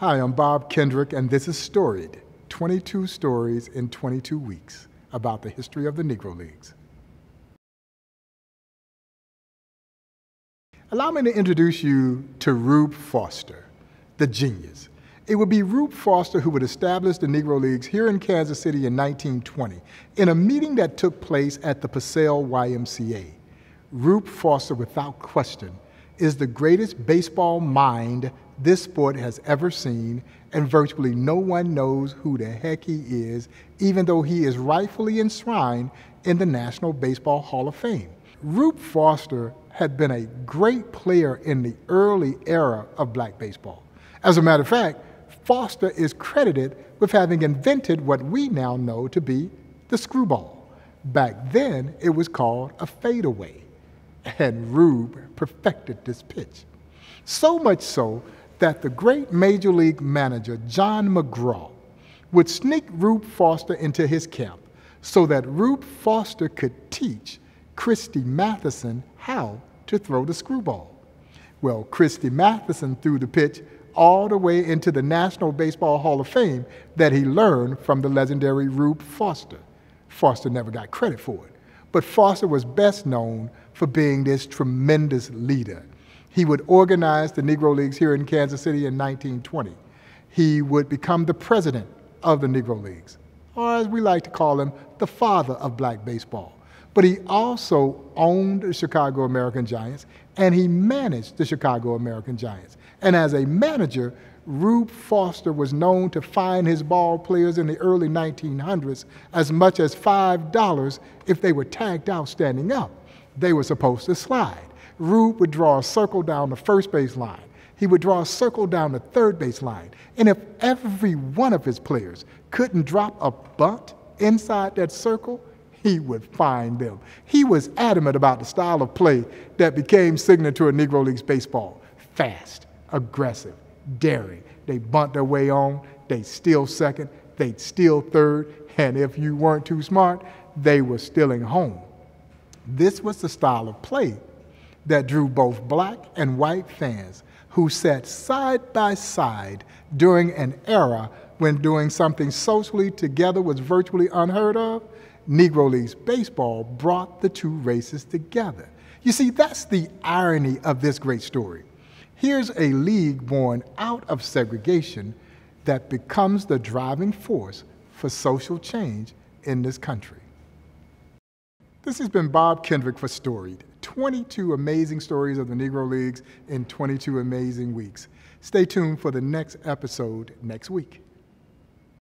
Hi, I'm Bob Kendrick, and this is Storied, 22 stories in 22 weeks about the history of the Negro Leagues. Allow me to introduce you to Rube Foster, the genius. It would be Rube Foster who would establish the Negro Leagues here in Kansas City in 1920 in a meeting that took place at the Purcell YMCA. Rube Foster, without question, is the greatest baseball mind this sport has ever seen, and virtually no one knows who the heck he is, even though he is rightfully enshrined in the National Baseball Hall of Fame. Rube Foster had been a great player in the early era of black baseball. As a matter of fact, Foster is credited with having invented what we now know to be the screwball. Back then, it was called a fadeaway, and Rube perfected this pitch. So much so that the great Major League manager, John McGraw, would sneak Rube Foster into his camp so that Rube Foster could teach Christy Matthewson how to throw the screwball. Well, Christy Matthewson threw the pitch all the way into the National Baseball Hall of Fame that he learned from the legendary Rube Foster. Foster never got credit for it, but Foster was best known for being this tremendous leader. He would organize the Negro Leagues here in Kansas City in 1920. He would become the president of the Negro Leagues, or as we like to call him, the father of black baseball. But he also owned the Chicago American Giants, and he managed the Chicago American Giants. And as a manager, Rube Foster was known to fine his ball players in the early 1900s as much as $5 if they were tagged out standing up. They were supposed to slide. Rube would draw a circle down the first base line. He would draw a circle down the third base line. And if every one of his players couldn't drop a bunt inside that circle, he would fine them. He was adamant about the style of play that became signature to Negro Leagues baseball. Fast, aggressive, daring. They bunt their way on, they'd steal second, they'd steal third, and if you weren't too smart, they were stealing home. This was the style of play that drew both black and white fans who sat side by side during an era when doing something socially together was virtually unheard of. Negro Leagues baseball brought the two races together. You see, that's the irony of this great story. Here's a league born out of segregation that becomes the driving force for social change in this country. This has been Bob Kendrick for Storied, 22 amazing stories of the Negro Leagues in 22 amazing weeks. Stay tuned for the next episode next week.